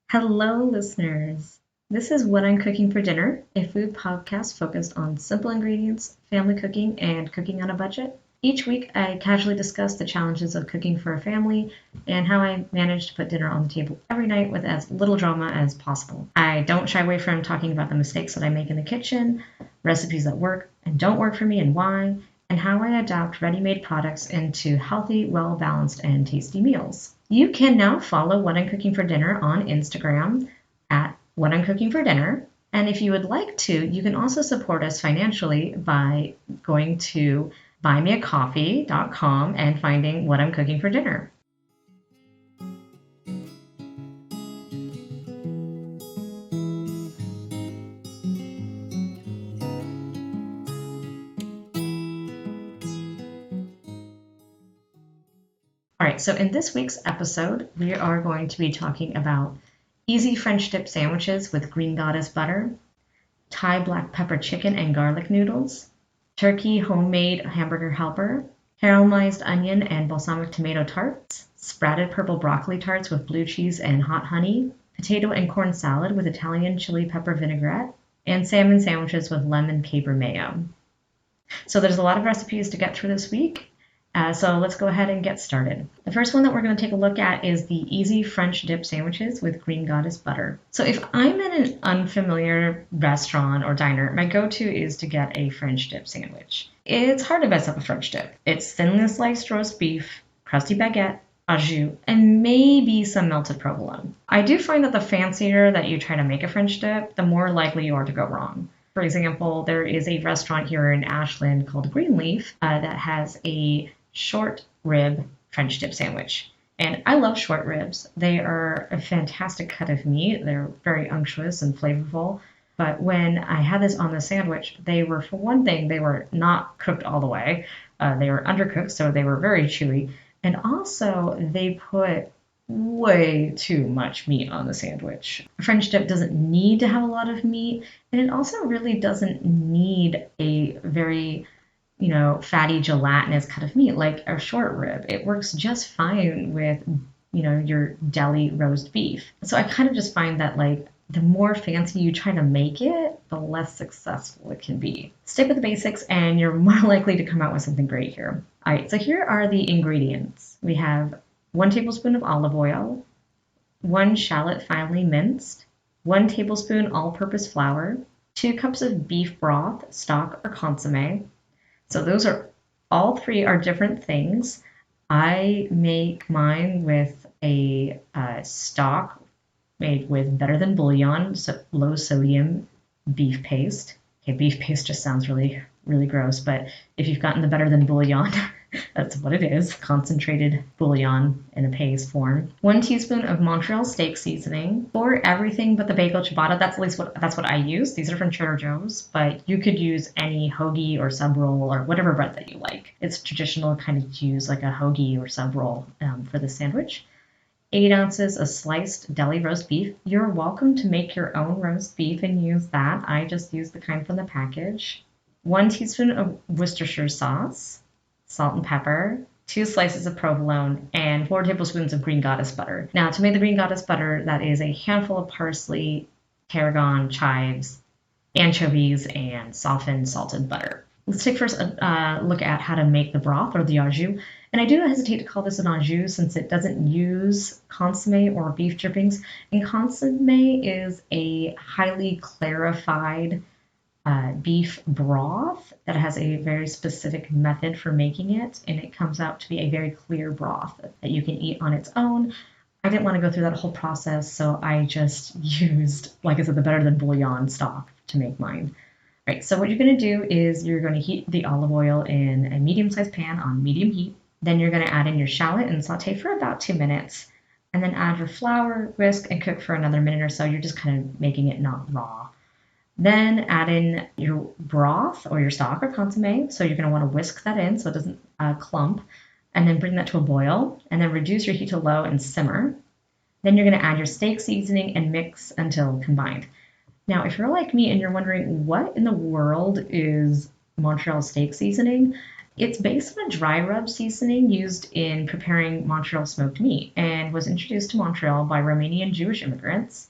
Hello, listeners. This is What I'm Cooking for Dinner, a food podcast focused on simple ingredients, family cooking, and cooking on a budget. Each week, I casually discuss the challenges of cooking for a family and how I manage to put dinner on the table every night with as little drama as possible. I don't shy away from talking about the mistakes that I make in the kitchen, recipes that work and don't work for me and why, and how I adapt ready-made products into healthy, well-balanced, and tasty meals. You can now follow What I'm Cooking for Dinner on Instagram at What I'm Cooking for Dinner. And if you would like to, you can also support us financially by going to buymeacoffee.com and finding What I'm Cooking for Dinner. All right, so in this week's episode, we are going to be talking about easy French dip sandwiches with green goddess butter, Thai black pepper chicken and garlic noodles, turkey homemade hamburger helper, caramelized onion and balsamic tomato tarts, sprouted purple broccoli tarts with blue cheese and hot honey, potato and corn salad with Italian chili pepper vinaigrette, and salmon sandwiches with lemon caper mayo. So there's a lot of recipes to get through this week. So let's go ahead and get started. The first one that we're going to take a look at is the easy French dip sandwiches with green goddess butter. So if I'm in an unfamiliar restaurant or diner, my go-to is to get a French dip sandwich. It's hard to mess up a French dip. It's thinly sliced roast beef, crusty baguette, au jus, and maybe some melted provolone. I do find that the fancier that you try to make a French dip, the more likely you are to go wrong. For example, there is a restaurant here in Ashland called Greenleaf that has a short rib French dip sandwich. And I love short ribs. They are a fantastic cut of meat. They're very unctuous and flavorful. But when I had this on the sandwich, they were, for one thing, they were not cooked all the way. They were undercooked, so they were very chewy. And also, they put way too much meat on the sandwich. French dip doesn't need to have a lot of meat, and it also really doesn't need a very fatty gelatinous cut of meat like a short rib. It works just fine with, your deli roast beef. So I kind of just find that the more fancy you try to make it, the less successful it can be. Stick with the basics and you're more likely to come out with something great here. All right, so here are the ingredients. We have 1 tablespoon of olive oil, 1 shallot finely minced, 1 tablespoon all-purpose flour, 2 cups of beef broth, stock or consommé. So those are all three are different things. I make mine with a stock made with better than bouillon, so low sodium beef paste. Okay, beef paste just sounds really, really gross, but if you've gotten the better than bouillon, that's what it is. Concentrated bouillon in a paste form. 1 teaspoon of Montreal steak seasoning. For everything but the bagel ciabatta, that's what I use. These are from Trader Joe's, but you could use any hoagie or sub roll or whatever bread that you like. It's traditional kind of to use like a hoagie or sub roll for the sandwich. 8 ounces of sliced deli roast beef. You're welcome to make your own roast beef and use that. I just use the kind from the package. 1 teaspoon of Worcestershire sauce, salt and pepper, 2 slices of provolone, and 4 tablespoons of green goddess butter. Now, to make the green goddess butter, that is a handful of parsley, tarragon, chives, anchovies, and softened salted butter. Let's take first a look at how to make the broth or the au jus. And I do hesitate to call this an au jus since it doesn't use consommé or beef drippings. And consommé is a highly clarified beef broth that has a very specific method for making it, and it comes out to be a very clear broth that you can eat on its own. I didn't want to go through that whole process, so I just used, like I said, the better than bouillon stock to make mine. Right, so what you're going to do is you're going to heat the olive oil in a medium-sized pan on medium heat. Then you're going to add in your shallot and saute for about 2 minutes, and then add your flour, whisk, and cook for another minute or so. You're just kind of making it not raw. Then add in your broth or your stock or consommé. So you're going to want to whisk that in so it doesn't clump. And then bring that to a boil. And then reduce your heat to low and simmer. Then you're going to add your steak seasoning and mix until combined. Now, if you're like me and you're wondering what in the world is Montreal steak seasoning, It's based on a dry rub seasoning used in preparing Montreal smoked meat and was introduced to Montreal by Romanian Jewish immigrants.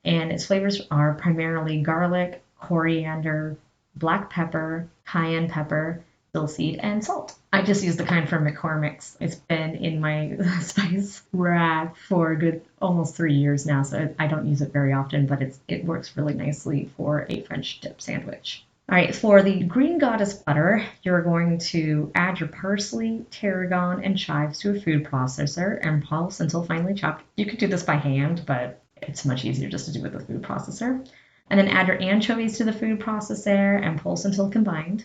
And its flavors are primarily garlic, coriander, black pepper, cayenne pepper, dill seed, and salt. I just use the kind from McCormick's. It's been in my spice rack for a good almost 3 years now, so I don't use it very often, but it works really nicely for a French dip sandwich. All right, for the green goddess butter, you're going to add your parsley, tarragon, and chives to a food processor and pulse until finely chopped. You could do this by hand, but it's much easier just to do with the food processor. And then add your anchovies to the food processor and pulse until combined.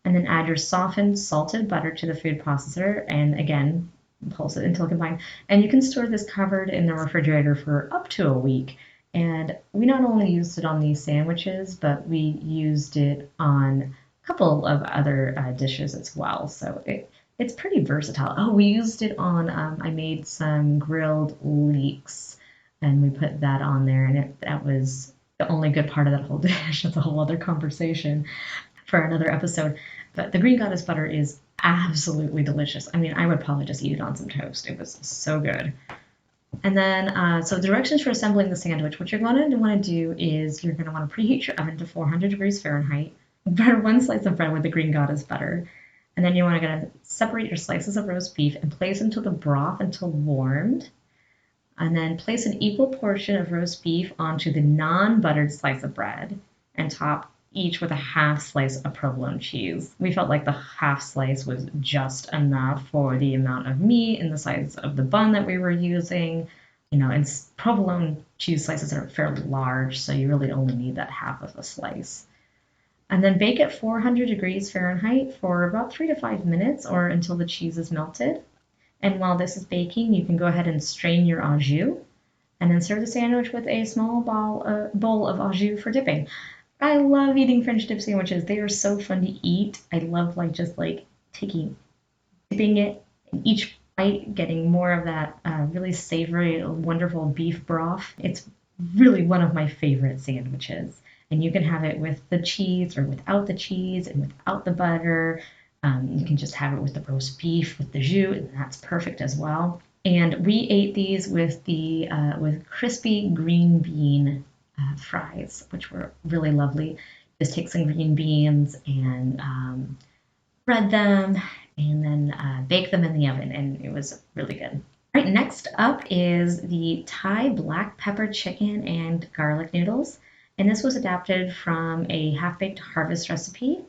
And then add your softened, salted butter to the food processor and again, pulse it until combined. And you can store this covered in the refrigerator for up to a week. And we not only used it on these sandwiches, but we used it on a couple of other dishes as well. So it's pretty versatile. Oh, we used it on, I made some grilled leeks and we put that on there, and that was the only good part of that whole dish. That's a whole other conversation for another episode. But the green goddess butter is absolutely delicious. I mean, I would probably just eat it on some toast. It was so good. And then, so directions for assembling the sandwich. What you're going to want to do is you're going to want to preheat your oven to 400 degrees Fahrenheit. Butter one slice of bread with the green goddess butter. And then you want to separate your slices of roast beef and place into the broth until warmed. And then place an equal portion of roast beef onto the non-buttered slice of bread and top each with a half slice of provolone cheese. We felt like the half slice was just enough for the amount of meat and the size of the bun that we were using. And provolone cheese slices are fairly large, so you really only need that half of a slice. And then bake at 400 degrees Fahrenheit for about 3 to 5 minutes or until the cheese is melted. And while this is baking, you can go ahead and strain your au jus and then serve the sandwich with a small bowl of au jus for dipping. I love eating French dip sandwiches. They are so fun to eat. I love dipping it in each bite, getting more of that really savory, wonderful beef broth. It's really one of my favorite sandwiches. And you can have it with the cheese or without the cheese and without the butter. You can just have it with the roast beef, with the jus, and that's perfect as well. And we ate these with with crispy green bean fries, which were really lovely. Just take some green beans and bread them and then bake them in the oven, and it was really good. All right, next up is the Thai black pepper chicken and garlic noodles. And this was adapted from a half-baked harvest recipe.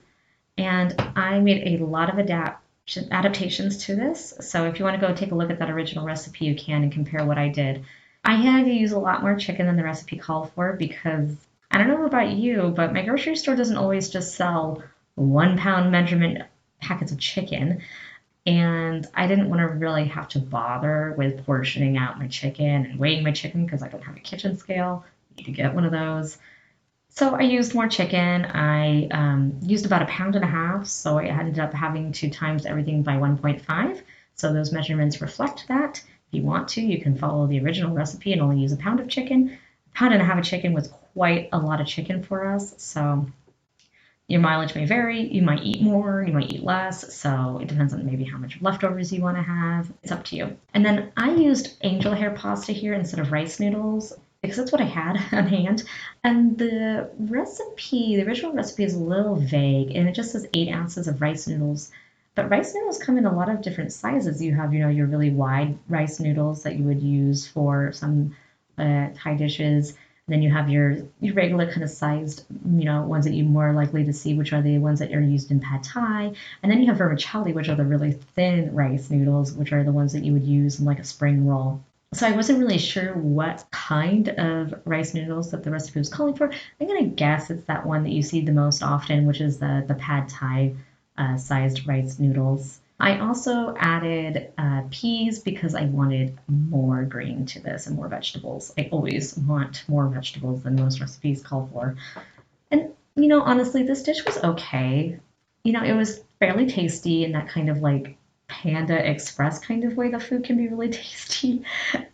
And I made a lot of adaptations to this. So if you want to go take a look at that original recipe, you can and compare what I did. I had to use a lot more chicken than the recipe called for because I don't know about you, but my grocery store doesn't always just sell 1 pound measurement packets of chicken. And I didn't want to really have to bother with portioning out my chicken and weighing my chicken because I don't have a kitchen scale. I need to get one of those. So I used more chicken. I used about 1.5 pounds, so I ended up having to times everything by 1.5. So those measurements reflect that. If you want to, you can follow the original recipe and only use 1 pound of chicken. 1.5 pounds of chicken was quite a lot of chicken for us, so your mileage may vary. You might eat more, you might eat less, so it depends on maybe how much leftovers you want to have. It's up to you. And then I used angel hair pasta here instead of rice noodles, because that's what I had on hand. And the original recipe is a little vague, and it just says 8 ounces of rice noodles. But rice noodles come in a lot of different sizes. You have, your really wide rice noodles that you would use for some Thai dishes. And then you have your regular kind of sized, ones that you're more likely to see, which are the ones that are used in pad thai. And then you have vermicelli, which are the really thin rice noodles, which are the ones that you would use in like a spring roll. So I wasn't really sure what kind of rice noodles that the recipe was calling for. I'm going to guess it's that one that you see the most often, which is the pad thai sized rice noodles. I also added peas because I wanted more green to this and more vegetables. I always want more vegetables than most recipes call for. And, honestly, this dish was okay. It was fairly tasty in that kind of like Panda Express kind of way the food can be really tasty.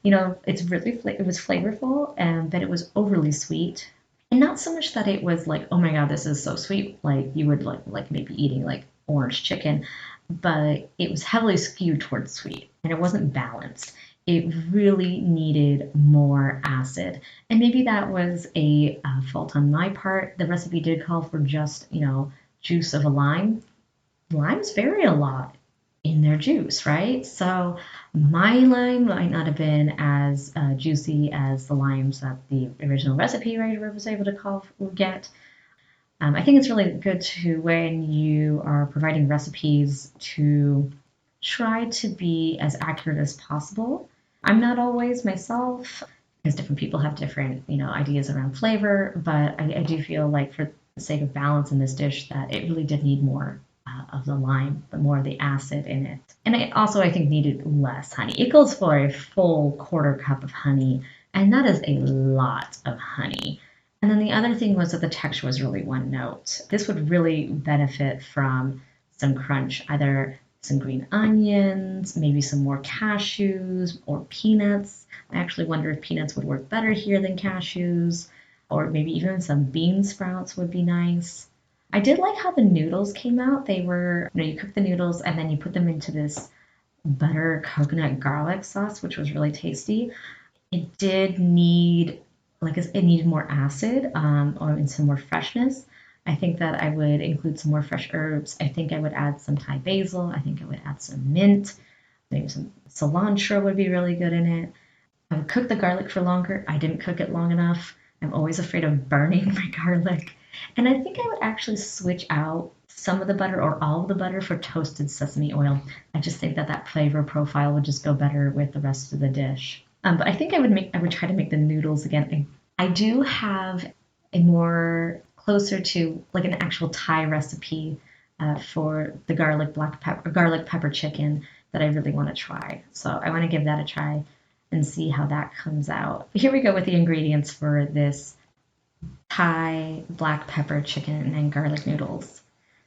It's really it was flavorful, but it was overly sweet. And not so much that it was like, oh my God, this is so sweet, like you would like maybe eating like orange chicken. but it was heavily skewed towards sweet and it wasn't balanced. It really needed more acid. And maybe that was a fault on my part. The recipe did call for just, juice of a lime. Limes vary a lot in their juice, right? So my lime might not have been as juicy as the limes that the original recipe writer was able to get. I think it's really good to, when you are providing recipes, to try to be as accurate as possible. I'm not always myself, because different people have different, ideas around flavor, but I do feel like for the sake of balance in this dish that it really did need more of the lime, but more of the acid in it. And it also, I think, needed less honey. It goes for a full quarter cup of honey, and that is a lot of honey. And then the other thing was that the texture was really one note. This would really benefit from some crunch, either some green onions, maybe some more cashews or peanuts. I actually wonder if peanuts would work better here than cashews, or maybe even some bean sprouts would be nice. I did like how the noodles came out. They were, you cook the noodles and then you put them into this butter coconut garlic sauce, which was really tasty. It did need, it needed more acid or some more freshness. I think that I would include some more fresh herbs. I think I would add some Thai basil. I think I would add some mint. Maybe some cilantro would be really good in it. I would cook the garlic for longer. I didn't cook it long enough. I'm always afraid of burning my garlic. And I think I would actually switch out some of the butter or all of the butter for toasted sesame oil. I just think that that flavor profile would just go better with the rest of the dish. But I think I would try to make the noodles again. I do have a more closer to like an actual Thai recipe for the garlic pepper chicken that I really want to try. So I want to give that a try and see how that comes out. Here we go with the ingredients for this Thai black pepper chicken and garlic noodles.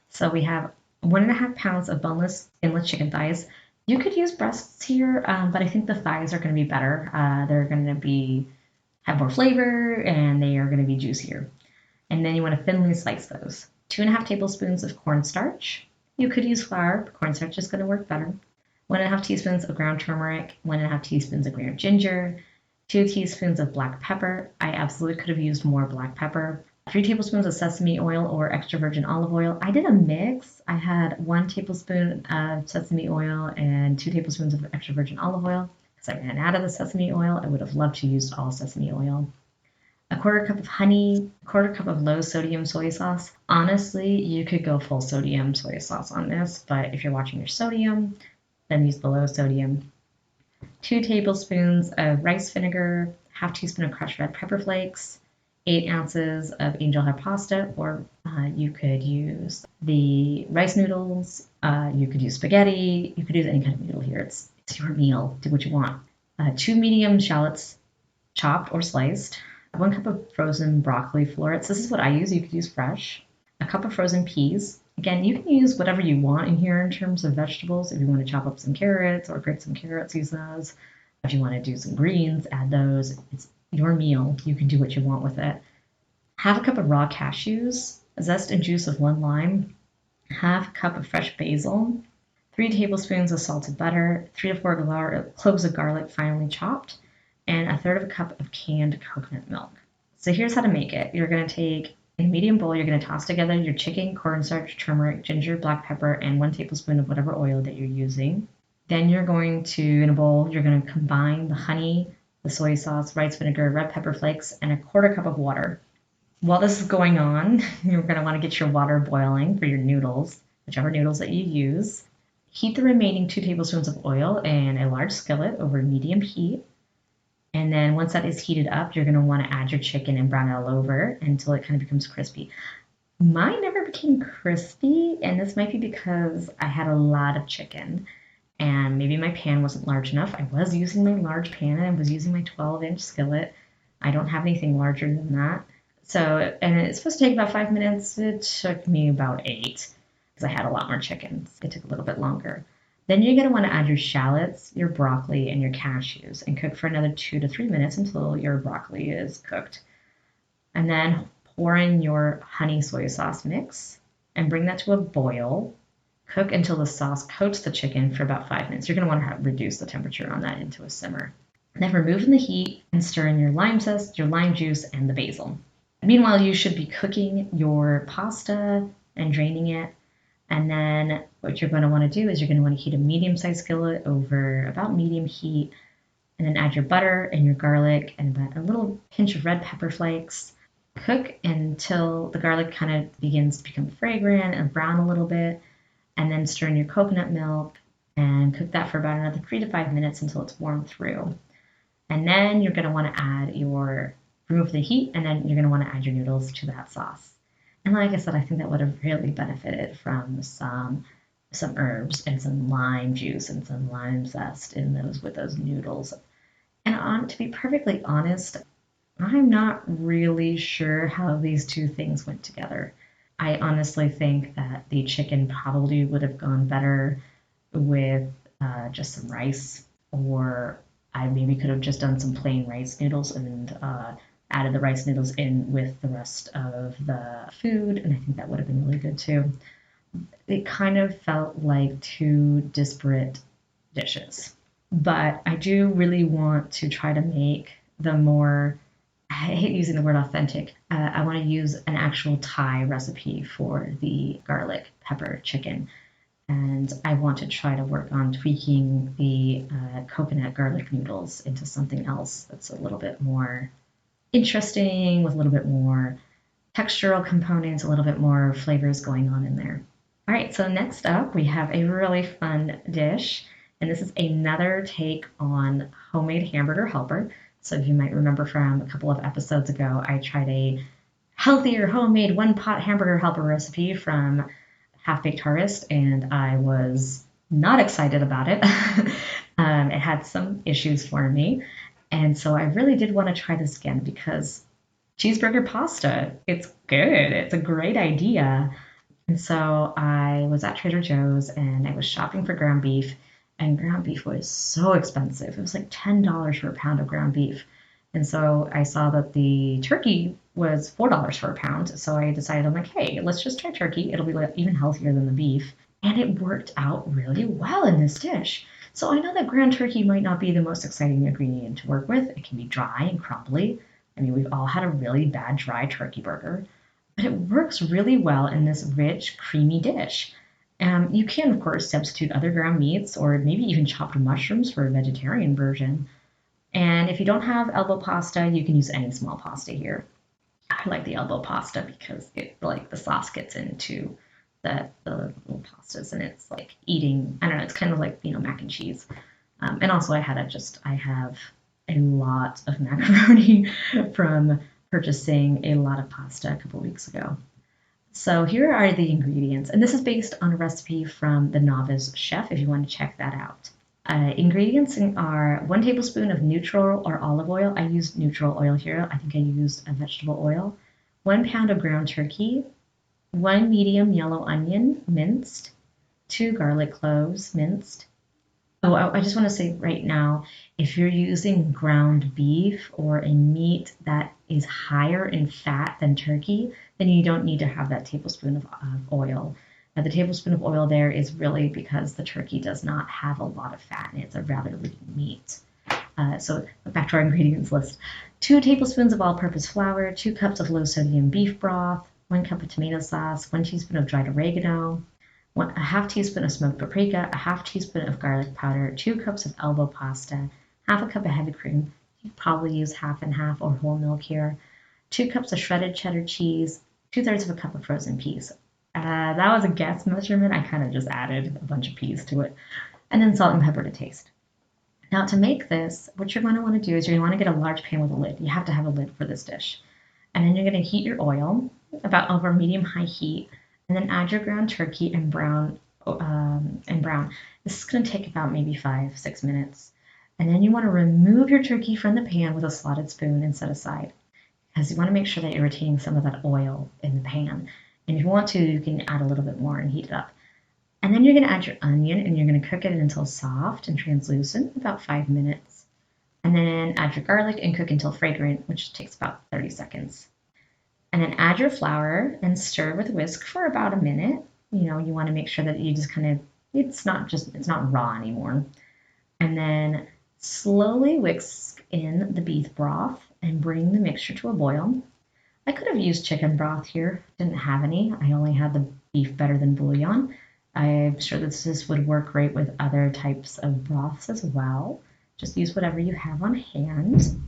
So we have 1.5 pounds of boneless, skinless chicken thighs. You could use breasts here, but I think the thighs are going to be better. They're going to have more flavor and they are going to be juicier. And then you want to thinly slice those. 2.5 tablespoons of cornstarch. You could use flour, but cornstarch is going to work better. 1.5 teaspoons of ground turmeric, 1.5 teaspoons of ground ginger, 2 teaspoons of black pepper. I absolutely could have used more black pepper. 3 tablespoons of sesame oil or extra virgin olive oil. I did a mix. I had 1 tablespoon of sesame oil and 2 tablespoons of extra virgin olive oil because I ran out of the sesame oil. I would have loved to use all sesame oil. 1/4 cup of honey, 1/4 cup of low sodium soy sauce. Honestly, you could go full sodium soy sauce on this, but if you're watching your sodium, then use the low sodium. 2 tablespoons of rice vinegar, 1/2 teaspoon of crushed red pepper flakes, 8 ounces of angel hair pasta, or you could use the rice noodles, you could use spaghetti, you could use any kind of noodle here. It's your meal, do what you want. 2 medium shallots, chopped or sliced, 1 cup of frozen broccoli florets. This is what I use. You could use fresh. 1 cup of frozen peas. Again, you can use whatever you want in here in terms of vegetables. If you want to chop up some carrots or grate some carrots, use those. If you want to do some greens, add those. It's your meal. You can do what you want with it. 1/2 cup of raw cashews, zest and juice of 1 lime, 1/2 cup of fresh basil, 3 tablespoons of salted butter, 3 to 4 cloves of garlic finely chopped, and 1/3 cup of canned coconut milk. So here's how to make it. You're going to take a medium bowl, you're going to toss together your chicken, cornstarch, turmeric, ginger, black pepper, and 1 tablespoon of whatever oil that you're using. Then you're going to, in a bowl, you're going to combine the honey, the soy sauce, rice vinegar, red pepper flakes, and 1/4 cup of water. While this is going on, you're going to want to get your water boiling for your noodles, whichever noodles that you use. Heat the remaining 2 tablespoons of oil in a large skillet over medium heat. And then once that is heated up, you're going to want to add your chicken and brown it all over until it kind of becomes crispy. Mine never became crispy, and this might be because I had a lot of chicken and maybe my pan wasn't large enough. I was using my large pan and I was using my 12-inch skillet. I don't have anything larger than that. So, and it's supposed to take about 5 minutes. It took me about 8 because I had a lot more chicken. It took a little bit longer. Then you're going to want to add your shallots, your broccoli, and your cashews and cook for another 2 to 3 minutes until your broccoli is cooked. And then pour in your honey soy sauce mix and bring that to a boil. Cook until the sauce coats the chicken for about 5 minutes. You're going to want to reduce the temperature on that into a simmer. Then remove from the heat and stir in your lime zest, your lime juice, and the basil. Meanwhile, you should be cooking your pasta and draining it. And then what you're going to want to do is you're going to want to heat a medium-sized skillet over about medium heat, and then add your butter and your garlic and a little pinch of red pepper flakes. Cook until the garlic kind of begins to become fragrant and brown a little bit, and then stir in your coconut milk and cook that for about another 3 to 5 minutes until it's warmed through. And then you're going to want to remove the heat, and then you're going to want to add your noodles to that sauce. And like I said, I think that would have really benefited from some herbs and some lime juice and some lime zest with those noodles. And to be perfectly honest, I'm not really sure how these two things went together. I honestly think that the chicken probably would have gone better with just some rice, or I maybe could have just done some plain rice noodles and added the rice noodles in with the rest of the food, and I think that would have been really good too. It kind of felt like two disparate dishes, but I do really want to try to make the more, I hate using the word authentic, I want to use an actual Thai recipe for the garlic pepper chicken. And I want to try to work on tweaking the coconut garlic noodles into something else that's a little bit more interesting, with a little bit more textural components, a little bit more flavors going on in there. All right, so next up we have a really fun dish, and this is another take on homemade Hamburger Helper. So if you might remember from a couple of episodes ago, I tried a healthier homemade one-pot Hamburger Helper recipe from Half-Baked Harvest, and I was not excited about it. It had some issues for me, and so I really did want to try this again because cheeseburger pasta, it's good. It's a great idea. And so I was at Trader Joe's and I was shopping for ground beef, and ground beef was so expensive. It was like $10 for a pound of ground beef. And so I saw that the turkey was $4 for a pound. So I decided, I'm like, hey, let's just try turkey. It'll be even healthier than the beef. And it worked out really well in this dish. So I know that ground turkey might not be the most exciting ingredient to work with. It can be dry and crumbly. I mean, we've all had a really bad dry turkey burger, but it works really well in this rich, creamy dish. You can, of course, substitute other ground meats or maybe even chopped mushrooms for a vegetarian version. And if you don't have elbow pasta, you can use any small pasta here. I like the elbow pasta because the sauce gets into the little pastas, and it's like eating, I don't know, it's kind of like, mac and cheese. And also I have a lot of macaroni from purchasing a lot of pasta a couple weeks ago. So here are the ingredients, and this is based on a recipe from the Novice Chef if you want to check that out. Ingredients are 1 tablespoon of neutral or olive oil. I used neutral oil here. I think I used a vegetable oil. 1 pound of ground turkey. 1 medium yellow onion, minced. 2 garlic cloves, minced. Oh, I just want to say right now, if you're using ground beef or a meat that is higher in fat than turkey, then you don't need to have that tablespoon of oil. Now, the tablespoon of oil there is really because the turkey does not have a lot of fat, and it's a rather lean meat. So back to our ingredients list. 2 tablespoons of all-purpose flour, 2 cups of low-sodium beef broth, 1 cup of tomato sauce, 1 teaspoon of dried oregano, a half teaspoon of smoked paprika, a half teaspoon of garlic powder, 2 cups of elbow pasta, half a cup of heavy cream. You probably use half and half or whole milk here. 2 cups of shredded cheddar cheese, 2/3 of a cup of frozen peas. That was a guess measurement. I kind of just added a bunch of peas to it. And then salt and pepper to taste. Now to make this, what you're going to want to do is you're going to want to get a large pan with a lid. You have to have a lid for this dish. And then you're going to heat your oil about over medium-high heat, and then add your ground turkey and brown. This is going to take about maybe 5-6 minutes. And then you want to remove your turkey from the pan with a slotted spoon and set aside, because you want to make sure that you're retaining some of that oil in the pan. And if you want to, you can add a little bit more and heat it up. And then you're going to add your onion, and you're going to cook it until soft and translucent, about 5 minutes. And then add your garlic and cook until fragrant, which takes about 30 seconds. And then add your flour and stir with a whisk for about a minute. you want to make sure that you just kind of, it's not raw anymore. And then slowly whisk in the beef broth and bring the mixture to a boil. I could have used chicken broth here, didn't have any. I only had the beef better than bouillon. I'm sure that this would work great with other types of broths as well. Just use whatever you have on hand.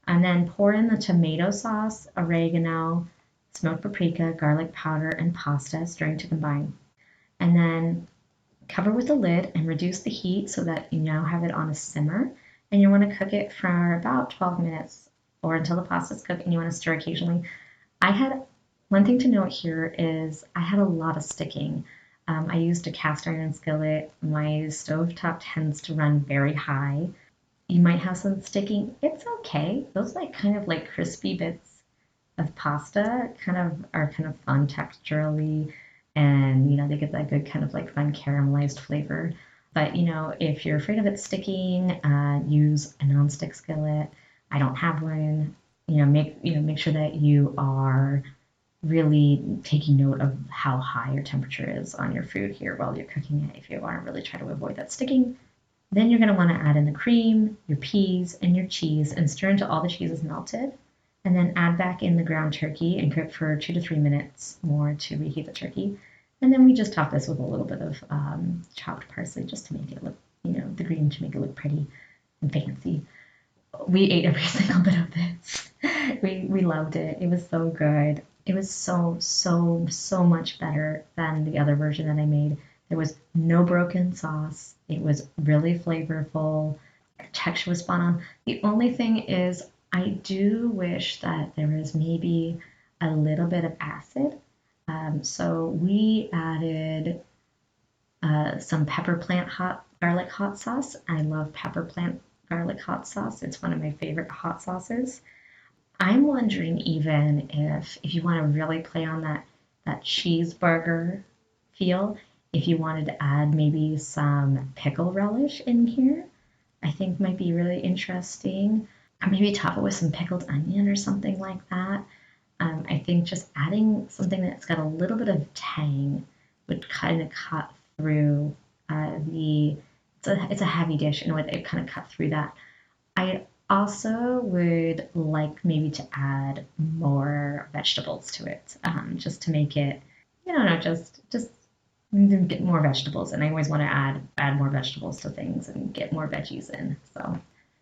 And then pour in the tomato sauce, oregano, smoked paprika, garlic powder, and pasta, stirring to combine. And then cover with a lid and reduce the heat so that you now have it on a simmer. And you want to cook it for about 12 minutes or until the pasta's cooked, and you want to stir occasionally. One thing to note here is I had a lot of sticking. I used a cast iron skillet. My stovetop tends to run very high. You might have some sticking. It's okay. Those kind of like crispy bits of pasta are kind of fun texturally, and they get that good kind of like fun caramelized flavor. But if you're afraid of it sticking, use a nonstick skillet. I don't have one. Make sure that you are really taking note of how high your temperature is on your food here while you're cooking it if you want to really try to avoid that sticking. Then you're going to want to add in the cream, your peas, and your cheese and stir until all the cheese is melted. And then add back in the ground turkey and cook for 2 to 3 minutes more to reheat the turkey. And then we just top this with a little bit of chopped parsley just to make it look, the green to make it look pretty and fancy. We ate every single bit of this. We loved it. It was so good. It was so much better than the other version that I made. There was no broken sauce. It was really flavorful. The texture was spot on. The only thing is I do wish that there was maybe a little bit of acid. So we added some pepper plant garlic hot sauce. I love pepper plant garlic hot sauce. It's one of my favorite hot sauces. I'm wondering even if you want to really play on that cheeseburger feel, if you wanted to add maybe some pickle relish in here, I think might be really interesting. Or maybe top it with some pickled onion or something like that. I think just adding something that's got a little bit of tang would kind of cut through it's a heavy dish and it kind of cut through that. I also would like maybe to add more vegetables to it, just to make it, just get more vegetables. And I always want to add more vegetables to things and get more veggies in. So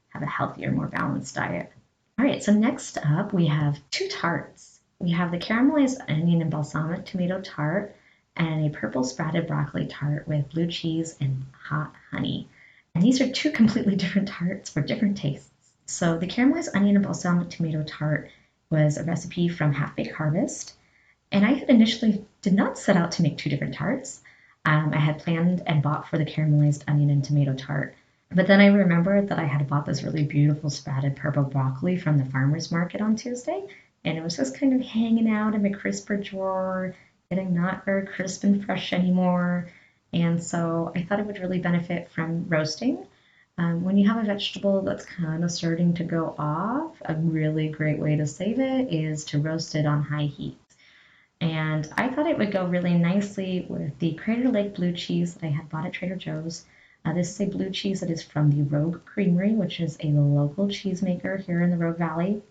have a healthier, more balanced diet. All right, so next up we have 2 tarts. We have the caramelized onion and balsamic tomato tart and a purple sprouted broccoli tart with blue cheese and hot honey. And these are 2 completely different tarts for different tastes. So the caramelized onion and balsamic tomato tart was a recipe from Half Baked Harvest. And I had initially did not set out to make 2 different tarts. I had planned and bought for the caramelized onion and tomato tart. But then I remembered that I had bought this really beautiful sprouted purple broccoli from the farmer's market on Tuesday. And it was just kind of hanging out in my crisper drawer, getting not very crisp and fresh anymore. And so I thought it would really benefit from roasting. When you have a vegetable that's kind of starting to go off, a really great way to save it is to roast it on high heat. And I thought it would go really nicely with the Crater Lake blue cheese that I had bought at Trader Joe's. This is a blue cheese that is from the Rogue Creamery, which is a local cheesemaker here in the Rogue Valley.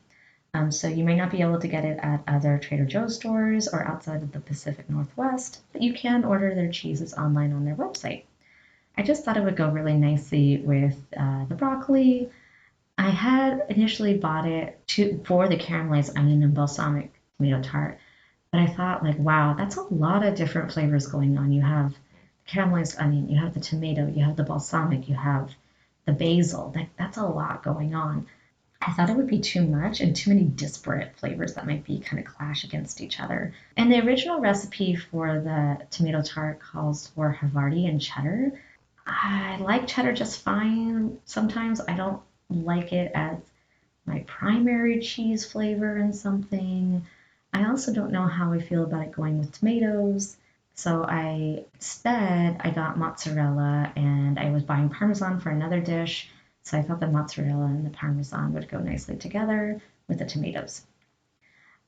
So you may not be able to get it at other Trader Joe's stores or outside of the Pacific Northwest, but you can order their cheeses online on their website. I just thought it would go really nicely with the broccoli. I had initially bought it for the caramelized onion and balsamic tomato tart, but I thought wow, that's a lot of different flavors going on. You have the caramelized onion, you have the tomato, you have the balsamic, you have the basil. That's a lot going on. I thought it would be too much and too many disparate flavors that might be kind of clash against each other. And the original recipe for the tomato tart calls for Havarti and cheddar. I like cheddar just fine. Sometimes I don't like it as my primary cheese flavor in something. I also don't know how I feel about it going with tomatoes. So instead I got mozzarella, and I was buying Parmesan for another dish. So I thought the mozzarella and the Parmesan would go nicely together with the tomatoes.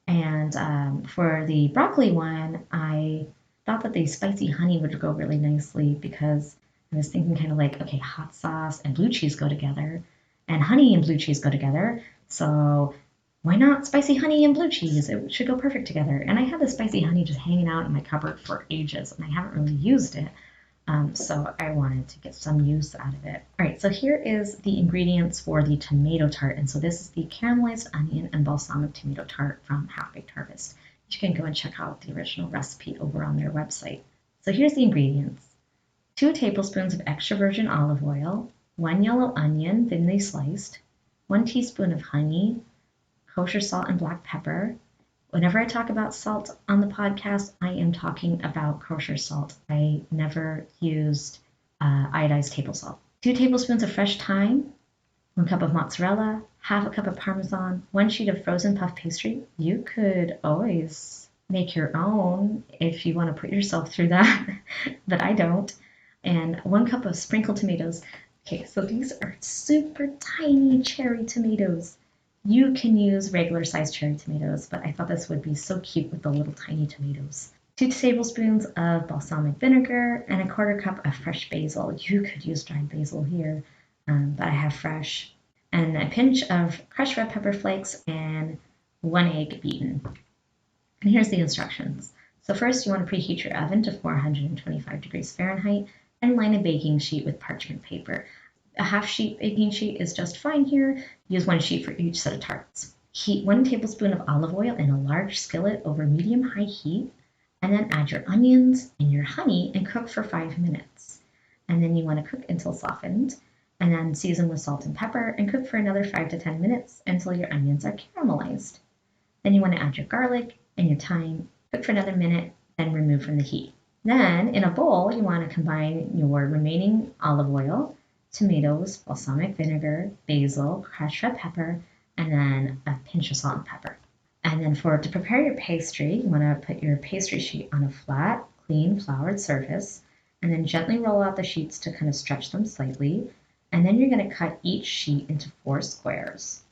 And for the broccoli one, I thought that the spicy honey would go really nicely because I was thinking kind of like, okay, hot sauce and blue cheese go together, and honey and blue cheese go together. So why not spicy honey and blue cheese? It should go perfect together. And I had the spicy honey just hanging out in my cupboard for ages, and I haven't really used it. So I wanted to get some use out of it. All right, so here is the ingredients for the tomato tart. And so this is the caramelized onion and balsamic tomato tart from Half Baked Harvest. You can go and check out the original recipe over on their website. So here's the ingredients. 2 tablespoons of extra virgin olive oil, 1 yellow onion thinly sliced, 1 teaspoon of honey, kosher salt and black pepper. Whenever I talk about salt on the podcast, I am talking about kosher salt. I never used iodized table salt. 2 tablespoons of fresh thyme, 1 cup of mozzarella, half a cup of Parmesan, 1 sheet of frozen puff pastry. You could always make your own if you want to put yourself through that, but I don't. And 1 cup of sprinkled tomatoes. Okay, so these are super tiny cherry tomatoes. You can use regular sized cherry tomatoes, but I thought this would be so cute with the little tiny tomatoes. 2 tablespoons of balsamic vinegar and 1/4 cup of fresh basil. You could use dried basil here, but I have fresh. And a pinch of crushed red pepper flakes and 1 egg beaten. And here's the instructions. So first you want to preheat your oven to 425 degrees Fahrenheit and line a baking sheet with parchment paper. A half sheet baking sheet is just fine here. Use 1 sheet for each set of tarts. Heat 1 tablespoon of olive oil in a large skillet over medium-high heat, and then add your onions and your honey and cook for 5 minutes. And then you want to cook until softened, and then season with salt and pepper and cook for another 5 to 10 minutes until your onions are caramelized. Then you want to add your garlic and your thyme, cook for another minute, then remove from the heat. Then in a bowl, you want to combine your remaining olive oil, tomatoes, balsamic vinegar, basil, crushed red pepper, and then a pinch of salt and pepper. And then to prepare your pastry, you want to put your pastry sheet on a flat, clean, floured surface, and then gently roll out the sheets to kind of stretch them slightly. And then you're going to cut each sheet into 4 squares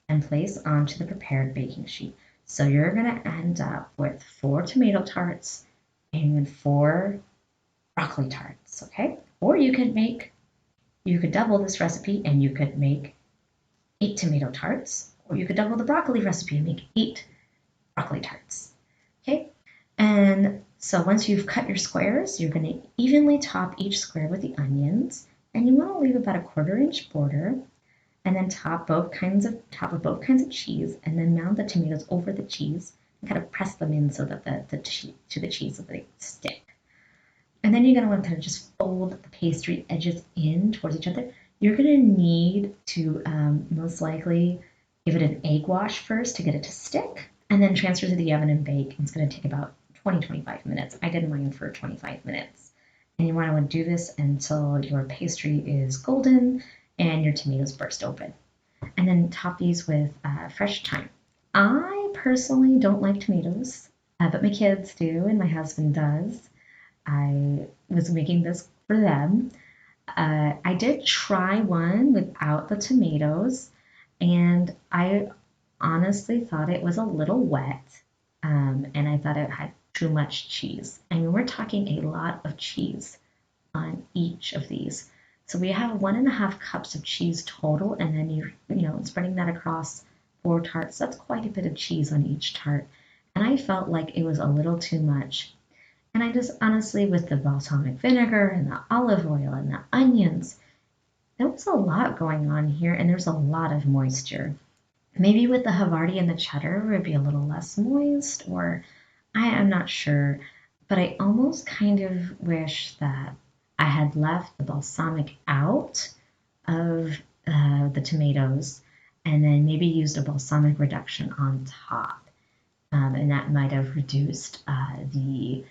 and place onto the prepared baking sheet. So you're going to end up with 4 tomato tarts and 4 broccoli tarts, okay? Or you could double this recipe and you could make 8 tomato tarts, or you could double the broccoli recipe and make 8 broccoli tarts, okay? And so once you've cut your squares, you're going to evenly top each square with the onions, and you want to leave about a 1/4 inch border, and then top with both kinds of cheese, and then mount the tomatoes over the cheese and kind of press them in so that the cheese so they stick. And then you're going to want to kind of just fold the pastry edges in towards each other. You're going to need to most likely give it an egg wash first to get it to stick, and then transfer to the oven and bake. It's going to take about 20-25 minutes. I did mine for 25 minutes. And you want to do this until your pastry is golden and your tomatoes burst open. And then top these with fresh thyme. I personally don't like tomatoes, but my kids do, and my husband does. I was making this for them. I did try one without the tomatoes, and I honestly thought it was a little wet, and I thought it had too much cheese. I mean, we're talking a lot of cheese on each of these. So we have 1.5 cups of cheese total, and then you're spreading that across 4 tarts. That's quite a bit of cheese on each tart, and I felt like it was a little too much. And I just honestly, with the balsamic vinegar and the olive oil and the onions, there was a lot going on here, and there's a lot of moisture. Maybe with the Havarti and the cheddar, it would be a little less moist, or I am not sure. But I almost kind of wish that I had left the balsamic out of the tomatoes, and then maybe used a balsamic reduction on top. And that might have reduced the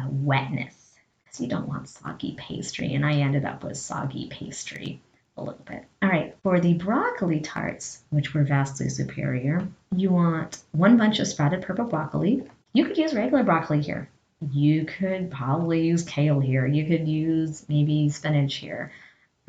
wetness, because you don't want soggy pastry, and I ended up with soggy pastry a little bit. All right, for the broccoli tarts, which were vastly superior, you want 1 bunch of sprouted purple broccoli. You could use regular broccoli here. You could probably use kale here. You could use maybe spinach here.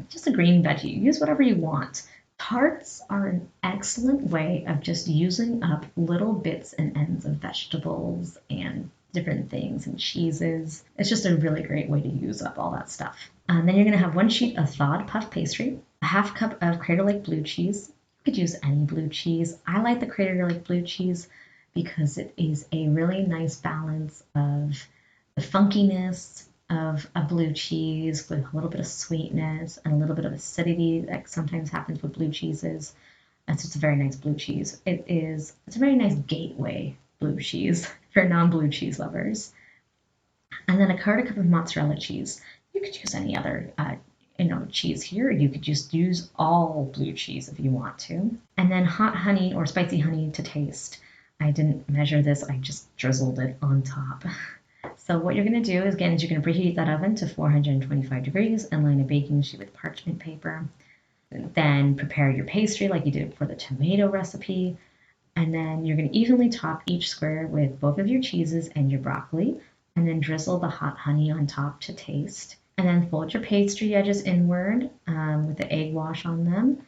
Just a green veggie. Use whatever you want. Tarts are an excellent way of just using up little bits and ends of vegetables and different things and cheeses. It's just a really great way to use up all that stuff. Then you're going to have 1 sheet of thawed puff pastry, a half cup of Crater Lake blue cheese. You could use any blue cheese. I like the Crater Lake blue cheese because it is a really nice balance of the funkiness of a blue cheese with a little bit of sweetness and a little bit of acidity that sometimes happens with blue cheeses. It's just a very nice blue cheese. It's a very nice gateway blue cheese for non-blue cheese lovers. And then a 1/4 cup of mozzarella cheese. You could use any other cheese here. You could just use all blue cheese if you want to. And then hot honey or spicy honey to taste. I didn't measure this, I just drizzled it on top. So what you're going to do is, again, you're going to preheat that oven to 425 degrees and line a baking sheet with parchment paper. Then prepare your pastry like you did for the tomato recipe. And then you're going to evenly top each square with both of your cheeses and your broccoli. And then drizzle the hot honey on top to taste. And then fold your pastry edges inward with the egg wash on them.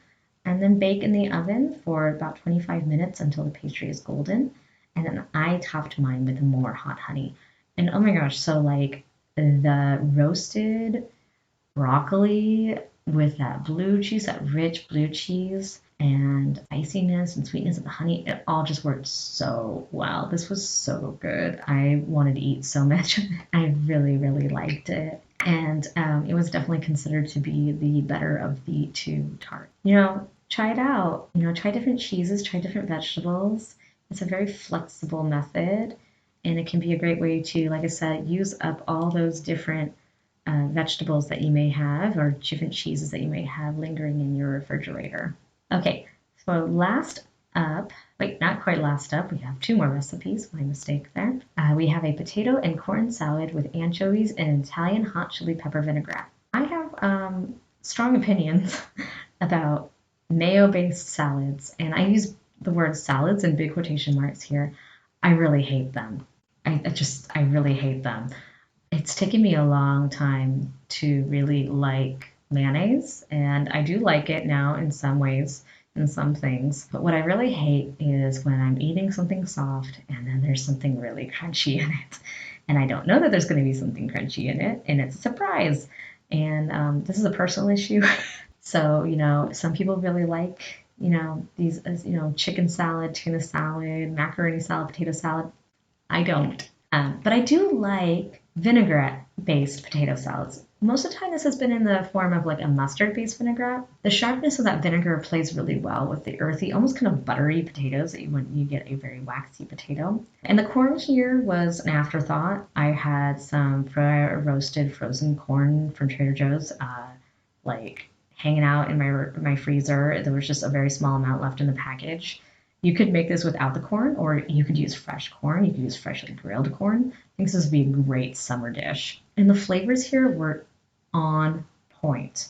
And then bake in the oven for about 25 minutes until the pastry is golden. And then I topped mine with more hot honey. And oh my gosh, so like the roasted broccoli with that blue cheese, that rich blue cheese, and iciness and sweetness of the honey, it all just worked so well. This was so good. I wanted to eat so much. I really, really liked it. And it was definitely considered to be the better of the 2 tarts. Try it out. Try different cheeses, try different vegetables. It's a very flexible method, and it can be a great way to, like I said, use up all those different vegetables that you may have or different cheeses that you may have lingering in your refrigerator. Okay, so not quite last up, we have 2 more recipes, my mistake there. We have a potato and corn salad with anchovies and Italian hot chili pepper vinaigrette. I have strong opinions about mayo-based salads, and I use the word salads in big quotation marks here. I really hate them. I really hate them. It's taken me a long time to really like mayonnaise, and I do like it now in some ways, in some things. But what I really hate is when I'm eating something soft and then there's something really crunchy in it. And I don't know that there's going to be something crunchy in it, and it's a surprise. And this is a personal issue. So, some people really like, these, chicken salad, tuna salad, macaroni salad, potato salad. I don't. But I do like vinaigrette-based potato salads. Most of the time this has been in the form of like a mustard-based vinaigrette. The sharpness of that vinegar plays really well with the earthy, almost kind of buttery potatoes when you get a very waxy potato. And the corn here was an afterthought. I had some roasted frozen corn from Trader Joe's, hanging out in my freezer. There was just a very small amount left in the package. You could make this without the corn, or you could use fresh corn. You could use freshly grilled corn. I think this would be a great summer dish. And the flavors here were on point.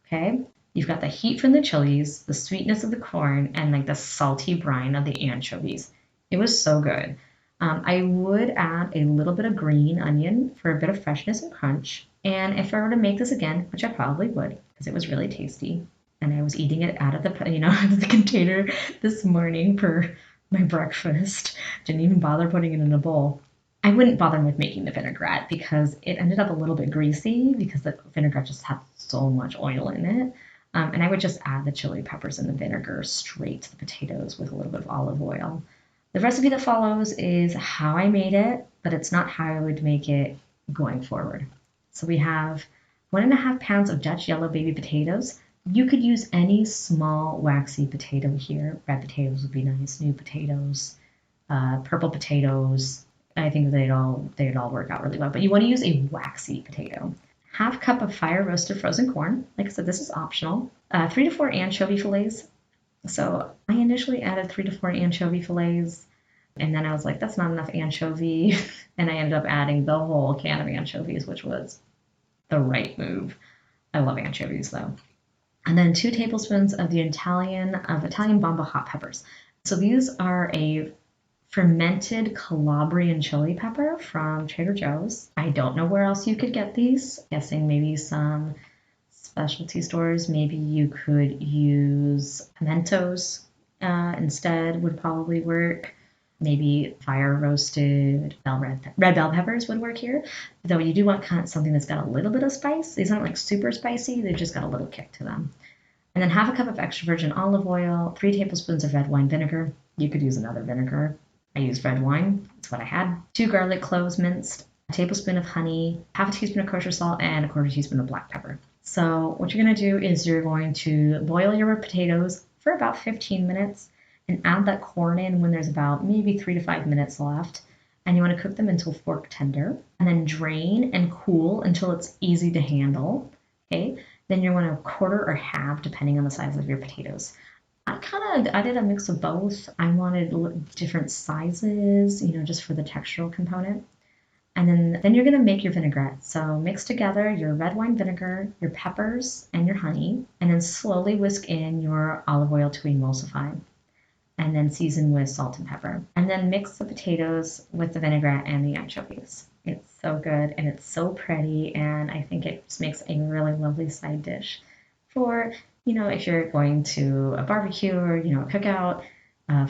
Okay? You've got the heat from the chilies, the sweetness of the corn, and like the salty brine of the anchovies. It was so good. I would add a little bit of green onion for a bit of freshness and crunch. And if I were to make this again, which I probably would, because it was really tasty, and I was eating it out of the container this morning for my breakfast. Didn't even bother putting it in a bowl. I wouldn't bother with making the vinaigrette because it ended up a little bit greasy because the vinaigrette just had so much oil in it. And I would just add the chili peppers and the vinegar straight to the potatoes with a little bit of olive oil. The recipe that follows is how I made it, but it's not how I would make it going forward. So we have 1.5 pounds of Dutch yellow baby potatoes. You could use any small waxy potato here. Red potatoes would be nice, new potatoes, purple potatoes. I think they'd all work out really well. But you want to use a waxy potato. 1/2 cup of fire roasted frozen corn. Like I said, this is optional. 3 to 4 anchovy fillets. So I initially added 3 to 4 anchovy fillets, and then I was like, that's not enough anchovy. And I ended up adding the whole can of anchovies, which was the right move. I love anchovies though. And then 2 tablespoons of the Italian Bomba hot peppers. So these are a fermented Calabrian chili pepper from Trader Joe's. I don't know where else you could get these. I'm guessing maybe some specialty stores. Maybe you could use pimentos instead, would probably work. Maybe fire roasted red bell peppers would work here. Though you do want kind of something that's got a little bit of spice. These aren't like super spicy, they just got a little kick to them. And then half a cup of extra virgin olive oil, 3 tablespoons of red wine vinegar. You could use another vinegar. I used red wine, that's what I had. 2 garlic cloves minced, a tablespoon of honey, half a teaspoon of kosher salt, and a quarter teaspoon of black pepper. So what you're going to do is you're going to boil your potatoes for about 15 minutes and add that corn in when there's about maybe 3 to 5 minutes left. And you want to cook them until fork tender, and then drain and cool until it's easy to handle. Okay, then you want to quarter or halve depending on the size of your potatoes. I did a mix of both. I wanted different sizes, just for the textural component. And then you're going to make your vinaigrette. So mix together your red wine vinegar, your peppers, and your honey, and then slowly whisk in your olive oil to emulsify. And then season with salt and pepper. And then mix the potatoes with the vinaigrette and the anchovies. It's so good and it's so pretty, and I think it just makes a really lovely side dish for, if you're going to a barbecue or, a cookout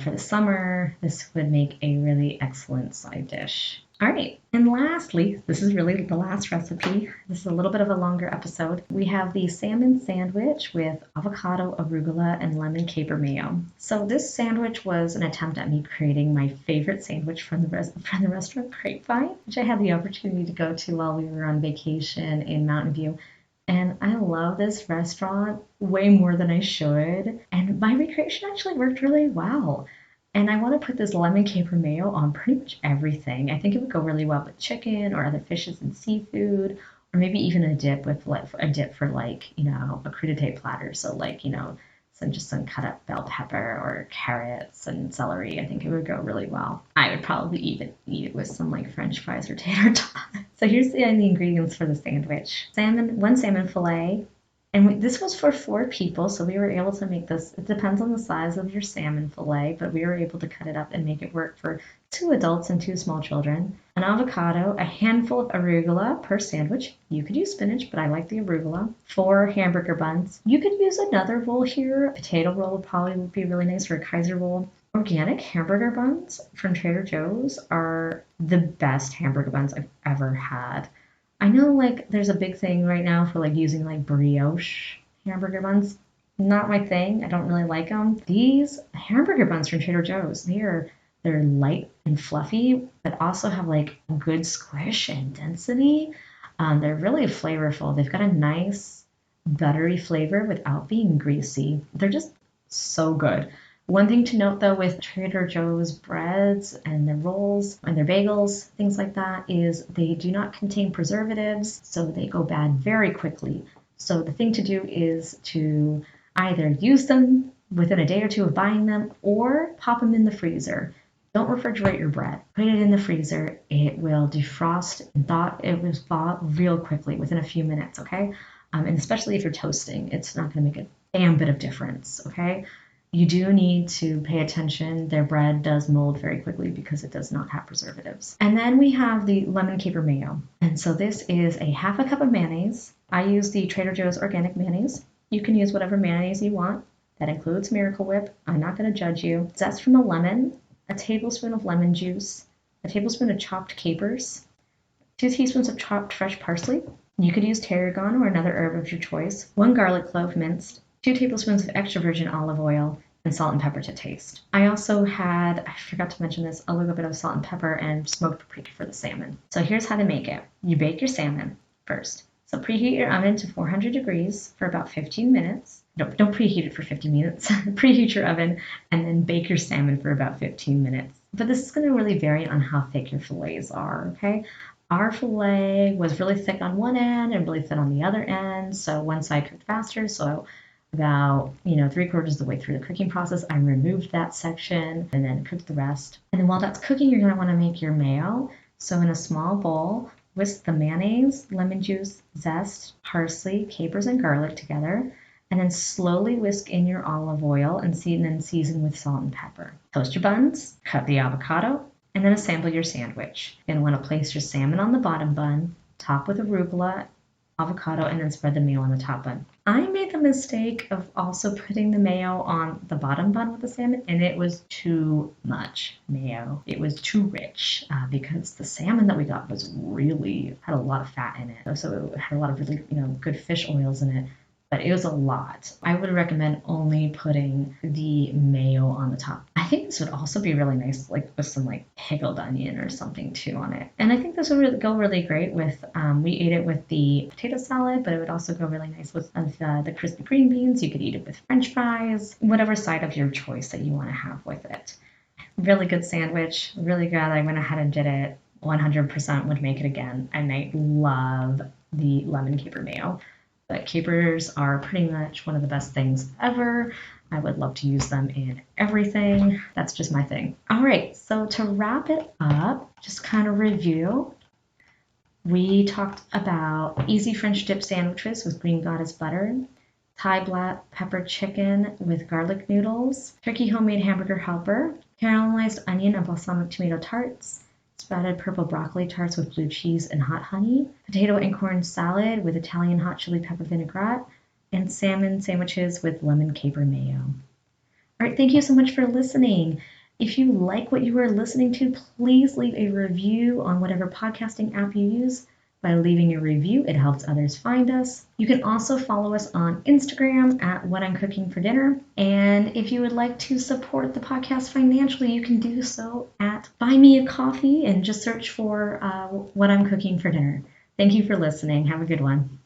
for the summer. This would make a really excellent side dish. All right, and lastly, this is really the last recipe. This is a little bit of a longer episode. We have the salmon sandwich with avocado, arugula, and lemon caper mayo. So this sandwich was an attempt at me creating my favorite sandwich from the restaurant Grapevine, which I had the opportunity to go to while we were on vacation in Mountain View. And I love this restaurant way more than I should. And my recreation actually worked really well. And I want to put this lemon caper mayo on pretty much everything. I think it would go really well with chicken or other fishes and seafood, or maybe even a dip for a crudité platter. So some cut up bell pepper or carrots and celery. I think it would go really well. I would probably even eat it with some French fries or tater tots. So here's the ingredients for the sandwich. One salmon fillet. And this was for 4 people, so we were able to make this. It depends on the size of your salmon fillet, but we were able to cut it up and make it work for 2 adults and 2 small children. An avocado, a handful of arugula per sandwich. You could use spinach, but I like the arugula. 4 hamburger buns. You could use another roll here. A potato roll would probably be really nice, or a Kaiser roll. Organic hamburger buns from Trader Joe's are the best hamburger buns I've ever had. I know there's a big thing right now for using brioche hamburger buns. Not my thing. I don't really like them. These hamburger buns from Trader Joe's, they're light and fluffy, but also have good squish and density. They're really flavorful. They've got a nice buttery flavor without being greasy. They're just so good. One thing to note though with Trader Joe's breads and their rolls and their bagels, things like that, is they do not contain preservatives, so they go bad very quickly. So the thing to do is to either use them within a day or 2 of buying them, or pop them in the freezer. Don't refrigerate your bread. Put it in the freezer. It will defrost and thaw real quickly within a few minutes, okay? And especially if you're toasting, it's not going to make a damn bit of difference, okay? You do need to pay attention. Their bread does mold very quickly because it does not have preservatives. And then we have the lemon caper mayo. And so this is a half a cup of mayonnaise. I use the Trader Joe's organic mayonnaise. You can use whatever mayonnaise you want. That includes Miracle Whip. I'm not going to judge you. Zest from a lemon, a tablespoon of lemon juice, a tablespoon of chopped capers, 2 teaspoons of chopped fresh parsley. You could use tarragon or another herb of your choice, 1 garlic clove minced, 2 tablespoons of extra virgin olive oil, and salt and pepper to taste. I also had, I forgot to mention this, a little bit of salt and pepper and smoked paprika for the salmon. So here's how to make it. You bake your salmon first. So preheat your oven to 400 degrees for about 15 minutes. Don't preheat it for 15 minutes. Preheat your oven and then bake your salmon for about 15 minutes. But this is going to really vary on how thick your fillets are, okay? Our fillet was really thick on one end and really thin on the other end. So one side cooked faster, so about 3/4 of the way through the cooking process, I removed that section and then cooked the rest. And then while that's cooking, you're going to want to make your mayo. So in a small bowl, whisk the mayonnaise, lemon juice, zest, parsley, capers, and garlic together, and then slowly whisk in your olive oil and season with salt and pepper. Toast your buns, cut the avocado, and then assemble your sandwich. You're going to want to place your salmon on the bottom bun, top with arugula avocado, and then spread the mayo on the top bun. I made the mistake of also putting the mayo on the bottom bun with the salmon, and it was too much mayo. It was too rich because the salmon that we got was really had a lot of fat in it. So it had a lot of really, good fish oils in it. But it was a lot. I would recommend only putting the mayo on the top. I think this would also be really nice, like with some pickled onion or something too on it. And I think this would go really great with, we ate it with the potato salad, but it would also go really nice with the crispy green beans. You could eat it with French fries, whatever side of your choice that you want to have with it. Really good sandwich, really good. I went ahead and did it. 100% would make it again. And I love the lemon caper mayo. But capers are pretty much one of the best things ever. I would love to use them in everything. That's just my thing. All right, so to wrap it up, just kind of review. We talked about easy French dip sandwiches with green goddess butter, Thai black pepper chicken with garlic noodles, turkey homemade hamburger helper, caramelized onion and balsamic tomato tarts, sprouted purple broccoli tarts with blue cheese and hot honey, potato and corn salad with Italian hot chili pepper vinaigrette, and salmon sandwiches with lemon caper mayo. All right, thank you so much for listening. If you like what you are listening to, please leave a review on whatever podcasting app you use. By leaving a review, it helps others find us. You can also follow us on Instagram at What I'm Cooking for Dinner. And if you would like to support the podcast financially, you can do so at Buy Me a Coffee and just search for What I'm Cooking for Dinner. Thank you for listening. Have a good one.